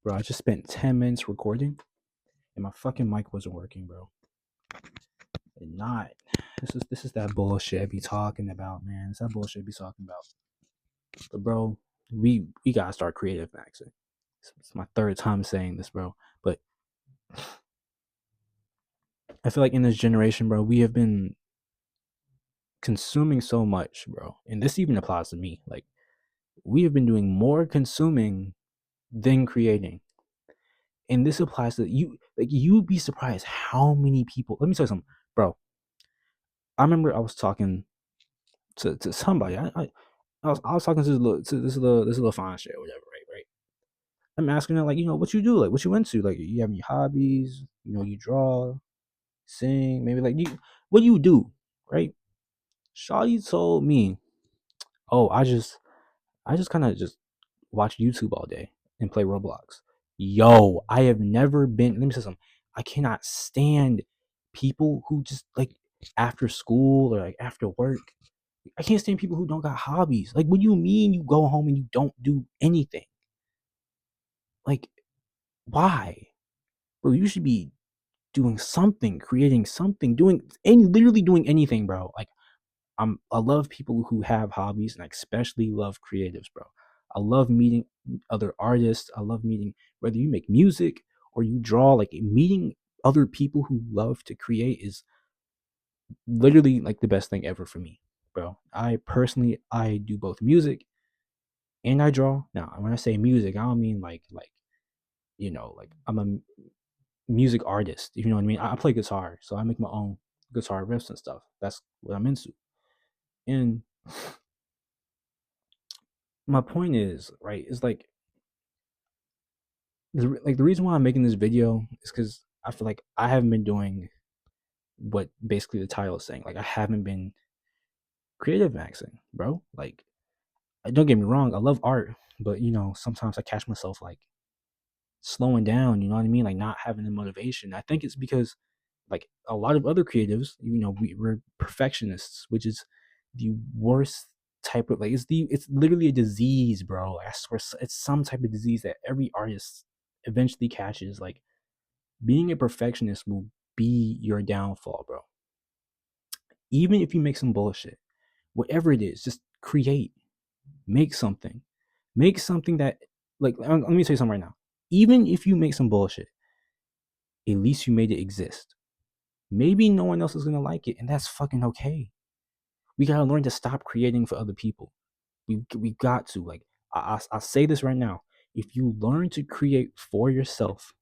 Bro, I just spent 10 minutes recording and my fucking mic wasn't working, bro. And not. This is that bullshit I be talking about, man. It's that bullshit I be talking about. But bro, we gotta start creative maxing. It's my third time saying this, bro. But I feel like in this generation, bro, we have been consuming so much, bro. And this even applies to me. Like, we have been doing more consuming than creating. And this applies to you. Like, you'd be surprised how many people. Let me tell you something, bro. I remember I was talking to somebody. I was talking to this little fine shit or whatever, right? I'm asking her, like, what you do, like, what you into, like, you have any hobbies, you draw, sing, maybe, like, what do you do, right? Shawty told me, oh, I just kind of just watch YouTube all day and play Roblox. Yo, I have never been. Let me say something. I cannot stand people who just like after school or like after work. I can't stand people who don't got hobbies. Like, what do you mean you go home and you don't do anything? Like, why? Bro, you should be doing something, creating something, literally doing anything, bro. Like, I love people who have hobbies, and I especially love creatives, bro. I love meeting other artists. I love meeting, whether you make music or you draw, like, meeting other people who love to create is literally like the best thing ever for me, bro. I do both music and I draw. Now, when I say music, I don't mean like I'm a music artist. You know what I mean? I play guitar, so I make my own guitar riffs and stuff. That's what I'm into. And my point is, right, is like the reason why I'm making this video is because I feel like I haven't been doing what basically the title is saying. Like, I haven't been creative maxing, bro. Like, don't get me wrong, I love art, but sometimes I catch myself like slowing down. You know what I mean? Like, not having the motivation. I think it's because like a lot of other creatives, we're perfectionists, which is the worst type of, like, it's literally a disease, bro. I swear it's some type of disease that every artist eventually catches. Like, being a perfectionist will be your downfall, bro. Even if you make some bullshit, whatever it is, just create, make something, that, like, let me tell you something right now. Even if you make some bullshit, at least you made it exist. Maybe no one else is gonna like it, and that's fucking okay. We gotta learn to stop creating for other people. We got to, like, I say this right now. If you learn to create for yourself,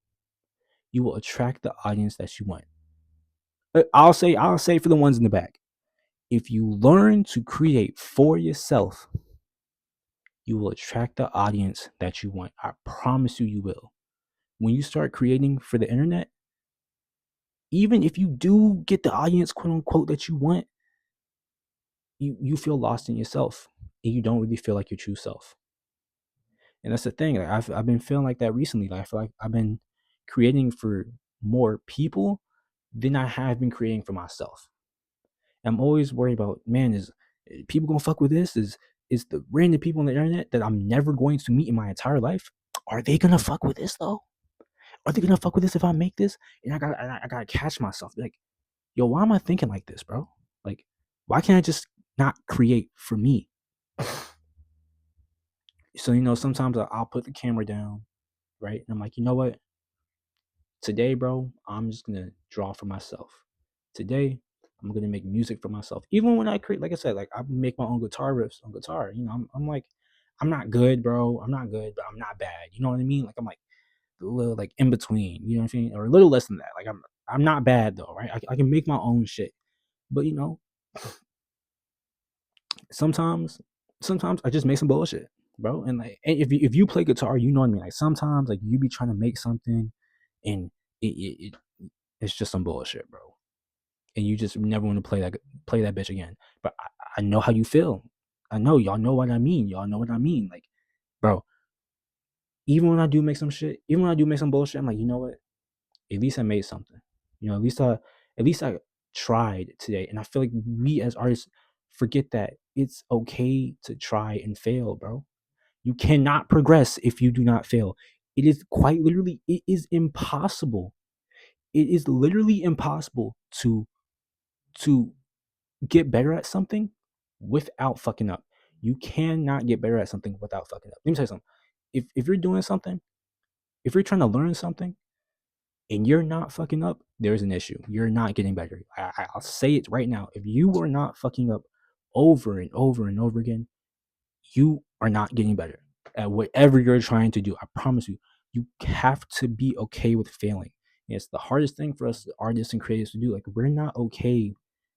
you will attract the audience that you want. I'll say for the ones in the back. If you learn to create for yourself, you will attract the audience that you want. I promise you, you will. When you start creating for the internet, even if you do get the audience, quote unquote, that you want, you feel lost in yourself and you don't really feel like your true self. And that's the thing. Like, I've been feeling like that recently. Like, I feel like I've been creating for more people than I have been creating for myself. I'm always worried about, man, is people gonna fuck with this? Is the random people on the internet that I'm never going to meet in my entire life, are they gonna fuck with this though? Are they gonna fuck with this if I make this? And I gotta catch myself. Like, yo, why am I thinking like this, bro? Like, why can't I just not create for me? So, sometimes I'll put the camera down, right? And I'm like, you know what? Today, bro, I'm just gonna draw for myself. Today, I'm gonna make music for myself. Even when I create, like I said, like, I make my own guitar riffs on guitar. I'm like, I'm not good, bro. I'm not good, but I'm not bad. You know what I mean? Like, I'm like a little, like, in between. You know what I mean? Or a little less than that. Like, I'm not bad though, right? I can make my own shit. But sometimes I just make some bullshit, bro. And like, if you play guitar, you know what I mean. Like, sometimes, like, you be trying to make something, and it's just some bullshit, bro. And you just never want to play that bitch again. But I know how you feel. I know y'all know what I mean. Y'all know what I mean. Like, bro, even when I do make some shit, even when I do make some bullshit, I'm like, you know what? At least I made something. At least I tried today. And I feel like we as artists forget that it's okay to try and fail, bro. You cannot progress if you do not fail. It is quite literally, it is impossible. It is literally impossible to get better at something without fucking up. You cannot get better at something without fucking up. Let me tell you something. If you're doing something, if you're trying to learn something and you're not fucking up, there's an issue. You're not getting better. I'll say it right now. If you are not fucking up over and over and over again, you are not getting better at whatever you're trying to do. I promise you. You have to be okay with failing. And it's the hardest thing for us artists and creatives to do. Like, we're not okay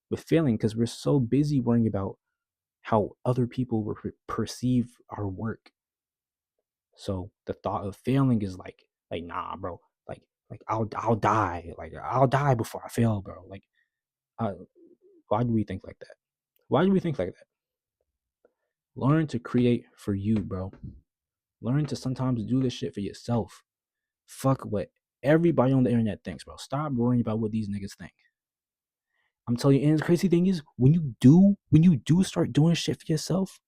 with failing because we're so busy worrying about how other people will perceive our work. So the thought of failing is like nah, bro. Like I'll die. Like I'll die before I fail, bro. Like uh, why do we think like that? Why do we think like that? Learn to create for you, bro. Learn to sometimes do this shit for yourself. Fuck what everybody on the internet thinks, bro. Stop worrying about what these niggas think. I'm telling you, and the crazy thing is, when you do start doing shit for yourself,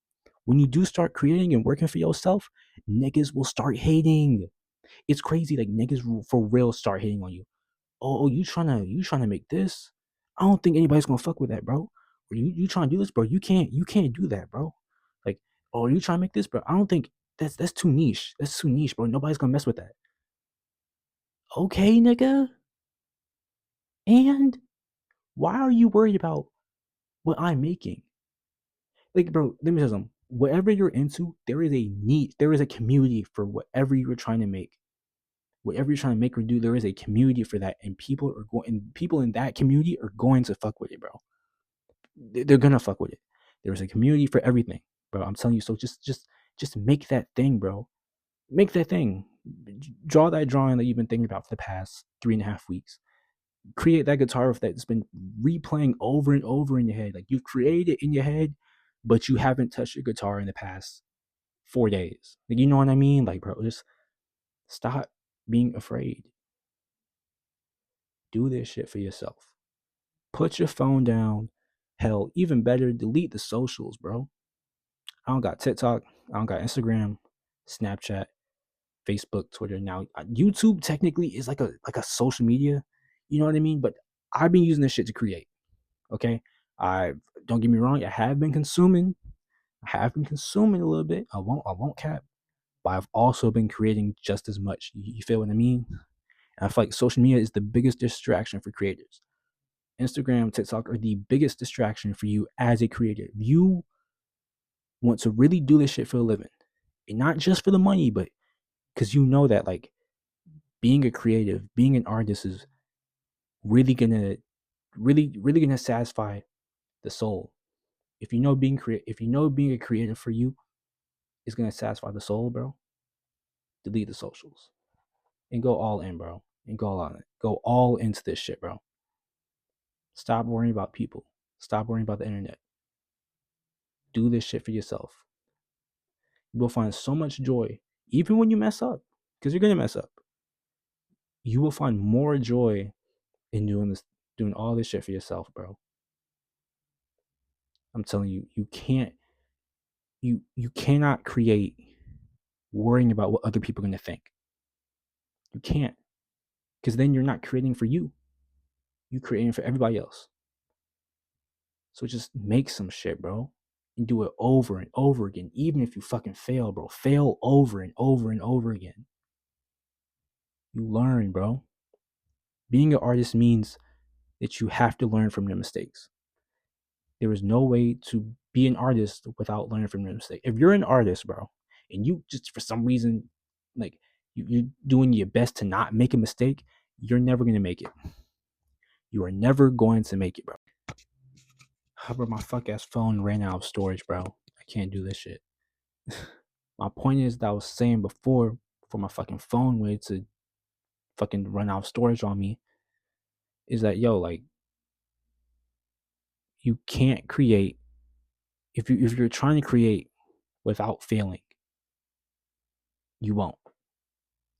when you do start creating and working for yourself, niggas will start hating. It's crazy, like niggas will for real start hating on you. Oh, you trying to make this? I don't think anybody's gonna fuck with that, bro. Or you trying to do this, bro? You can't do that, bro. Like, oh, you trying to make this, bro? I don't think that's too niche. That's too niche, bro. Nobody's gonna mess with that. Okay, nigga. And why are you worried about what I'm making? Like, bro, let me tell you something. Whatever you're into, there is a need, there is a community for whatever you're trying to make. Whatever you're trying to make or do, there is a community for that, and people in that community are going to fuck with it, bro. They're gonna fuck with it. There's a community for everything, bro. I'm telling you. So just make that thing, bro. Make that thing. Draw that drawing that you've been thinking about for the past 3.5 weeks. Create that guitar riff that's been replaying over and over in your head. Like, you've created it in your head, but you haven't touched your guitar in the past 4 days. Like, you know what I mean? Like, bro, just stop being afraid. Do this shit for yourself. Put your phone down. Hell, even better, delete the socials, bro. I don't got TikTok. I don't got Instagram, Snapchat, Facebook, Twitter. Now, YouTube technically is like a social media. You know what I mean? But I've been using this shit to create. Okay, I don't get me wrong. I have been consuming. I have been consuming a little bit. I won't cap. But I've also been creating just as much. You feel what I mean? And I feel like social media is the biggest distraction for creators. Instagram, TikTok are the biggest distraction for you as a creator. If you want to really do this shit for a living, and not just for the money, but because you know that, like, being a creative, being an artist is really gonna really gonna satisfy the soul. If you know being a creative for you is gonna satisfy the soul, bro, delete the socials and go all in, bro. And go all in. Go all into this shit, bro. Stop worrying about people. Stop worrying about the internet. Do this shit for yourself. You will find so much joy, even when you mess up, because you're gonna mess up. You will find more joy in doing all this shit for yourself, bro. I'm telling you, you cannot create worrying about what other people are gonna think. You can't, because then you're not creating for you. You're creating for everybody else. So just make some shit, bro. And do it over and over again. Even if you fucking fail, bro. Fail over and over and over again. You learn, bro. Being an artist means that you have to learn from your mistakes. There is no way to be an artist without learning from your mistakes. If you're an artist, bro, and you just for some reason, like, you're doing your best to not make a mistake, you're never gonna make it. You are never going to make it, bro. How about my fuck ass phone ran out of storage, bro? I can't do this shit. My point is that I was saying before my fucking phone went to fucking run out of storage on me is that, yo, like, you can't create if you're trying to create without failing, you won't.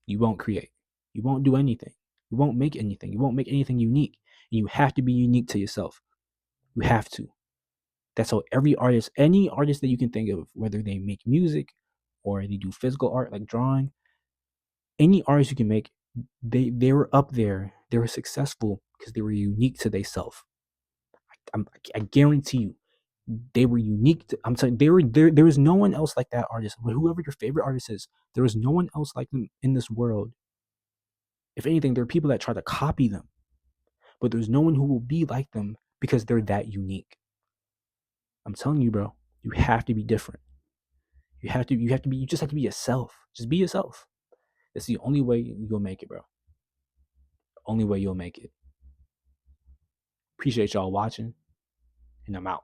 You won't create. You won't do anything. You won't make anything. You won't make anything unique. And you have to be unique to yourself. You have to. That's how every artist, any artist that you can think of, whether they make music or they do physical art like drawing, any artist you can make, they were up there. They were successful because they were unique to themselves. I guarantee you, they were unique. I'm saying they were there. There was no one else like that artist. Whoever your favorite artist is, there was no one else like them in this world. If anything, there are people that try to copy them, but there's no one who will be like them because they're that unique. I'm telling you, bro, you have to be different. You just have to be yourself. Just be yourself. It's the only way you'll make it, bro. Only way you'll make it. Appreciate y'all watching, and I'm out.